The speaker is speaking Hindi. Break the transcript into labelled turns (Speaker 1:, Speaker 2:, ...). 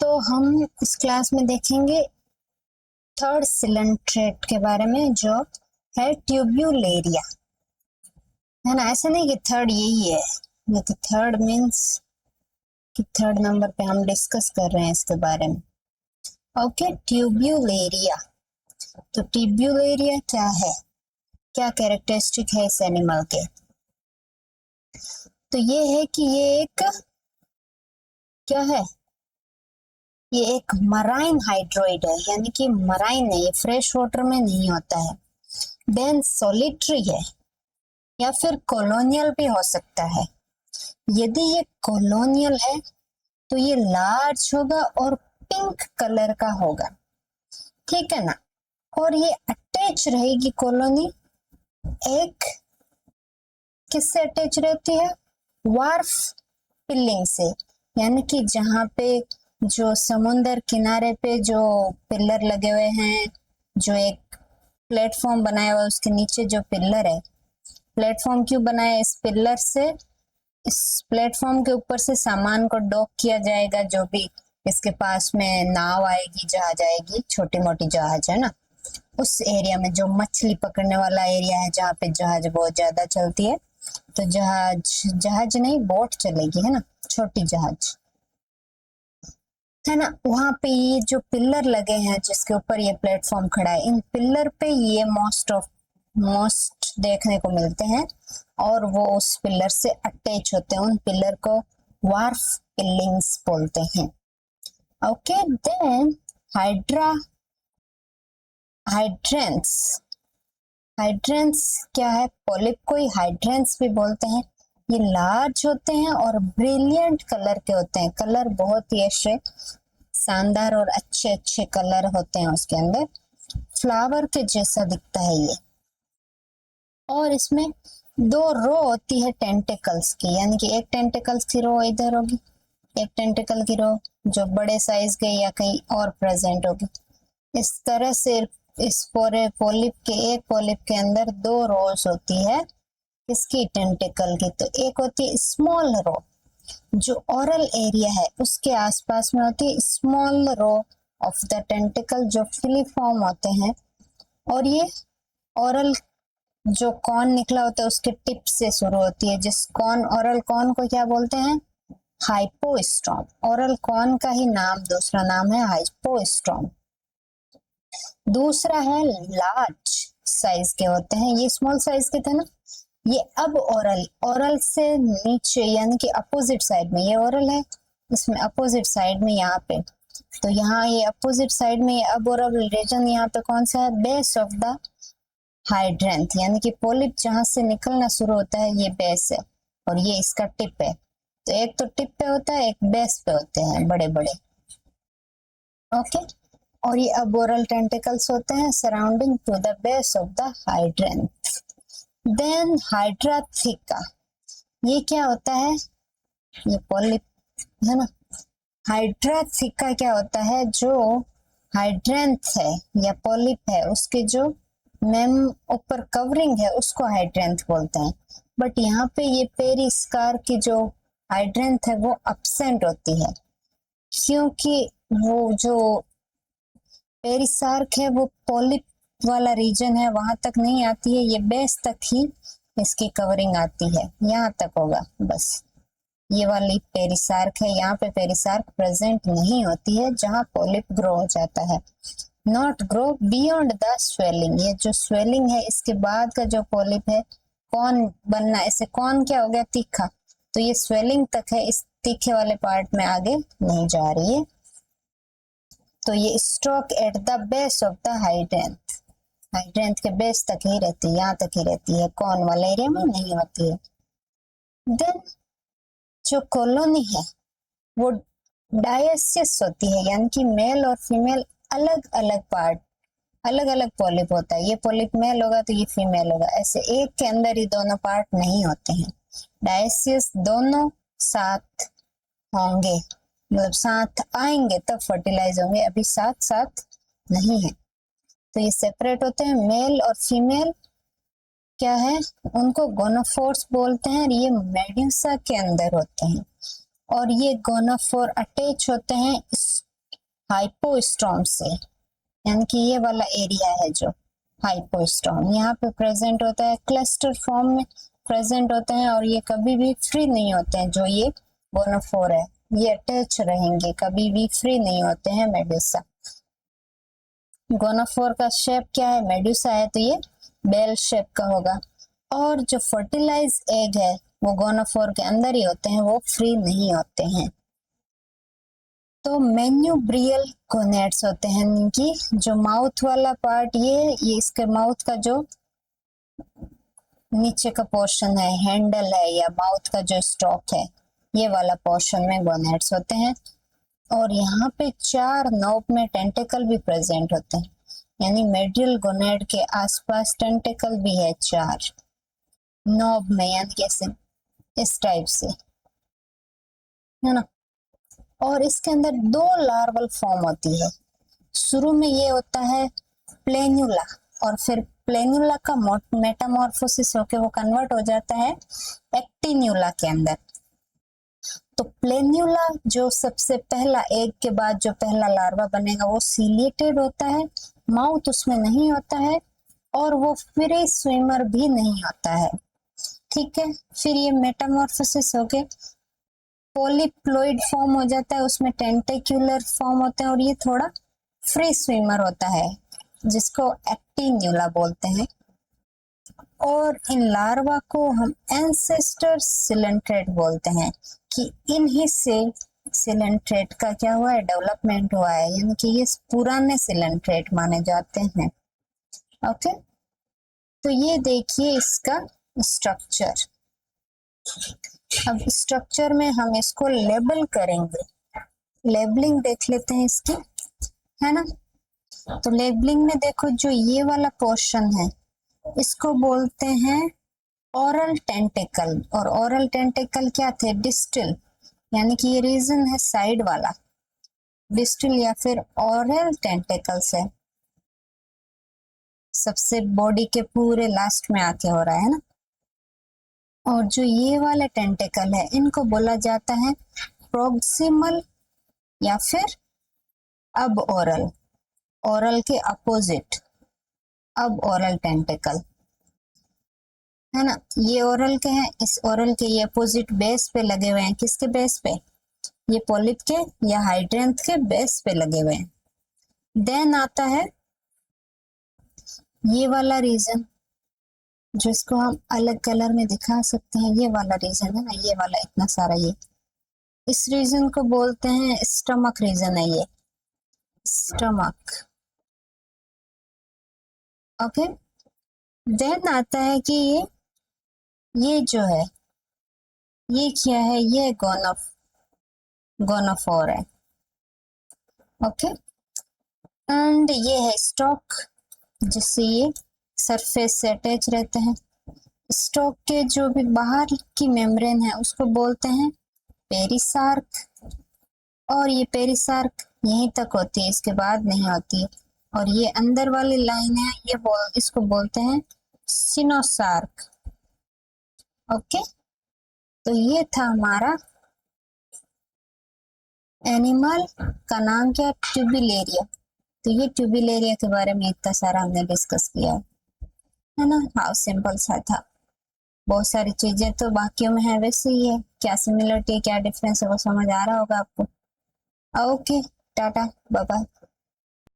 Speaker 1: तो हम इस क्लास में देखेंगे थर्ड सिलेंट्रेट के बारे में, जो है ट्यूब्यूलेरिया, है ना। ऐसा नहीं कि थर्ड यही है, ये तो थर्ड मीन्स कि थर्ड नंबर पे हम डिस्कस कर रहे हैं इसके बारे में। ओके, ट्यूब्यूलेरिया। तो ट्यूब्यूलेरिया क्या है, क्या कैरेक्टरिस्टिक है इस एनिमल के? तो ये है कि ये एक क्या है, ये एक मराइन हाइड्रोइड है, यानी कि मराइन है, ये फ्रेश वाटर में नहीं होता है। देन सॉलिटरी है या फिर कॉलोनियल भी हो सकता है। यदि ये कॉलोनियल है तो ये लार्ज होगा और पिंक कलर का होगा, ठीक है ना। और ये अटैच रहेगी कॉलोनी एक किससे अटैच रहती है, वार्फ पिल्लिंग से, यानी कि जहाँ पे जो समुंदर किनारे पे जो पिलर लगे हुए हैं, जो एक प्लेटफॉर्म बनाया हुआ है, उसके नीचे जो पिलर है, प्लेटफॉर्म क्यों बनाया, इस पिलर से, इस प्लेटफॉर्म के ऊपर से सामान को डॉक किया जाएगा, जो भी इसके पास में नाव आएगी, जहाज आएगी, छोटी मोटी जहाज, है ना। उस एरिया में जो मछली पकड़ने वाला एरिया है, जहाँ पे जहाज बहुत ज्यादा चलती है, तो जहाज नहीं, बोट चलेगी, है ना, छोटी जहाज, है ना। वहां पे ये जो पिलर लगे हैं जिसके ऊपर ये प्लेटफॉर्म खड़ा है, इन पिलर पे ये मोस्ट देखने को मिलते हैं, और वो उस पिलर से अटैच होते हैं। उन पिलर को वार्फ पिलिंग्स बोलते हैं। ओके, देन हाइड्रेंस क्या है, पॉलिप को ही हाइड्रेंस भी बोलते हैं। ये लार्ज होते हैं और ब्रिलियंट कलर के होते हैं, कलर बहुत ही ऐसे शानदार और अच्छे अच्छे कलर होते हैं उसके अंदर, फ्लावर के जैसा दिखता है ये। और इसमें दो रो होती है टेंटिकल्स की, यानी कि एक टेंटिकल्स की रो इधर होगी, एक टेंटिकल की रो जो बड़े साइज के या कहीं और प्रेजेंट होगी। इस तरह से इस पूरे पॉलिप के, एक पॉलिप के अंदर दो रोज होती है इसकी टेंटिकल की। तो एक होती है स्मॉल रो, जो ओरल एरिया है उसके आसपास में होती है small row of the tentacle, जो फिलीफॉर्म होते हैं। और ये ओरल जो कॉन निकला होता है उसके टिप से शुरू होती है, जिस कॉन, ओरल कॉन को क्या बोलते हैं, हाइपोस्टॉम। ओरल कॉन का ही नाम, दूसरा नाम है हाइपोस्टॉम। दूसरा है लार्ज साइज के होते हैं, ये स्मॉल साइज के थे ना, ये अब ओरल से नीचे, यानी कि अपोजिट साइड में, ये ओरल है, इसमें अपोजिट साइड में यहाँ पे, तो यहाँ ये अपोजिट साइड में ये अब ओरल रीजन यहाँ पे कौन सा है, बेस ऑफ द हाइड्रेंथ, यानी कि पॉलिप जहां से निकलना शुरू होता है ये बेस है, और ये इसका टिप है। तो एक तो टिप पे होता है, एक बेस पे होते हैं बड़े बड़े। ओके, और ये अब ओरल टेंटिकल्स होते हैं surrounding to the base of the hydranth. Then hydrotheca, ये क्या होता है, ये पॉलिप है ना। हाइड्राथिका क्या होता है, जो हाइड्रेंथ है या पॉलिप है उसके जो मेम ऊपर कवरिंग है उसको हाइड्रेंथ बोलते हैं। बट यहाँ पे ये पेरिस्कार की जो हाइड्रेंथ है वो अब्सेंट होती है, क्योंकि वो जो पेरिसार्क है वो पॉलिप वाला रीजन है, वहां तक नहीं आती है, ये बेस तक ही इसकी कवरिंग आती है, यहाँ तक होगा बस। ये वाली पेरिसार्क है, यहाँ पे पेरिसार्क प्रेजेंट नहीं होती है जहाँ पॉलिप ग्रो हो जाता है। Not grow beyond the swelling, ये जो स्वेलिंग है इसके बाद का जो पॉलिप है, कौन बनना, ऐसे कौन क्या हो गया, तीखा, तो ये स्वेलिंग तक है, इस तीखे वाले पार्ट में आगे नहीं जा रही है। तो ये stalk at the base of the hydranth, hydranth के बेस तक ही रहती है, यहाँ तक ही रहती है, कौन वाले एरिया में नहीं होती है। देन जो कॉलोनी है वो डायसिस होती है, यानी कि मेल और फीमेल अलग अलग पार्ट, अलग अलग पॉलिप होता है, ये पॉलिप मेल होगा तो ये फीमेल होगा, ऐसे एक के अंदर ही दोनों पार्ट नहीं होते हैं। डायसिस दोनों साथ होंगे, मतलब साथ आएंगे तब फर्टिलाइज होंगे, अभी साथ साथ नहीं है, तो ये सेपरेट होते हैं। मेल और फीमेल क्या है, उनको गोनोफोर्स बोलते हैं, ये मेड्यूसा के अंदर होते हैं, और ये गोनोफोर अटैच होते हैं हाइपोस्टोम से, यानी कि ये वाला एरिया है जो हाइपोस्टोम, यहाँ पे प्रेजेंट होता है, क्लस्टर फॉर्म में प्रेजेंट होते हैं और ये कभी भी फ्री नहीं होते हैं। जो ये गोनोफोर है ये अटैच रहेंगे, कभी भी फ्री नहीं होते हैं मेडुसा। गोनोफोर का शेप क्या है, मेडुसा है तो ये बेल शेप का होगा। और जो फर्टिलाइज एग है वो गोनोफोर के अंदर ही होते हैं, वो फ्री नहीं होते हैं। तो मेन्यूब्रियल गोनेड्स होते हैं, इनकी जो माउथ वाला पार्ट ये इसके माउथ का जो नीचे का पोर्शन है, हैंडल है या माउथ का जो स्टॉक है, ये वाला पोर्शन में गोनेड्स होते हैं। और यहाँ पे 4 नोब में टेंटेकल भी प्रेजेंट होते हैं, यानी मेडियल गोनेड के आसपास टेंटेकल भी है 4 नोब में, यानी कैसे इस टाइप से, है ना। और इसके अंदर 2 लार्वल फॉर्म होती है। शुरू में ये होता है प्लेन्यूला, और फिर प्लेन्यूला का मेटामॉर्फोसिस होके वो कन्वर्ट हो जाता है एक्टिन्यूला के अंदर। तो प्लेन्यूला जो सबसे पहला एग के बाद जो पहला लार्वा बनेगा वो सीलिएटेड होता है, माउथ उसमें नहीं होता है और वो फ्री स्विमर भी नहीं होता है, ठीक है। फिर ये मेटामॉर्फोसिस होके पोलिप्लोइड फॉर्म हो जाता है, उसमें टेंटेक्युलर फॉर्म होते हैं और ये थोड़ा फ्री स्विमर होता है, जिसको एक्टिन्यूला बोलते हैं। और इन लार्वा को हम एंसेस्टर सिलेंट्रेट बोलते हैं, कि इन्हीं से सिलेंट्रेट का क्या हुआ है, डेवलपमेंट हुआ है, यानी कि ये पुराने सिलेंट्रेट माने जाते हैं। ओके, तो ये देखिए इसका स्ट्रक्चर। अब स्ट्रक्चर में हम इसको लेबल करेंगे, लेबलिंग देख लेते हैं इसकी, है ना। तो लेबलिंग में देखो जो ये वाला पोर्शन है इसको बोलते हैं ओरल टेंटेकल, और ओरल टेंटेकल क्या थे, डिस्टल, यानी कि ये रीजन है साइड वाला, डिस्टल या फिर ओरल टेंटेकल्स है, सबसे बॉडी के पूरे लास्ट में आके हो रहा है ना। और जो ये वाले टेंटेकल है इनको बोला जाता है प्रोक्सिमल या फिर अब ओरल, ओरल के अपोजिट अब ओरल टेंटेकल, है ना। ये ओरल के हैं, इस ओरल के ये अपोजिट बेस पे लगे हुए हैं, किसके बेस पे, ये पॉलिप के या हाइड्रेंथ के बेस पे लगे हुए हैं। देन आता है ये वाला रीजन, जिसको हम अलग कलर में दिखा सकते हैं, ये वाला रीजन है ना, ये वाला इतना सारा, ये इस रीजन को बोलते हैं स्टमक रीजन है, ये स्टमक। ओके, देन आता है कि ये जो है ये क्या है, ये गोनोफोर है। ओके, एंड ये है स्टॉक, जिससे ये सरफेस से अटैच रहते हैं। स्टॉक के जो भी बाहर की मेम्ब्रेन है उसको बोलते हैं पेरिसार्क, और ये पेरिसार्क यहीं तक होती है, इसके बाद नहीं होती है। और ये अंदर वाली लाइन है, इसको बोलते हैं सिनोसार्क। ओके, तो ये था हमारा एनिमल का नाम क्या, ट्यूबिलेरिया। तो ये ट्यूबिलेरिया के बारे में इतना सारा हमने डिस्कस किया है ना। हाउ सिंपल सा था, बहुत सारी चीजें तो बाकियों में है वैसे ही है, क्या सिमिलरिटी क्या डिफरेंस है वो समझ आ रहा होगा आपको। Okay, tata, bye bye.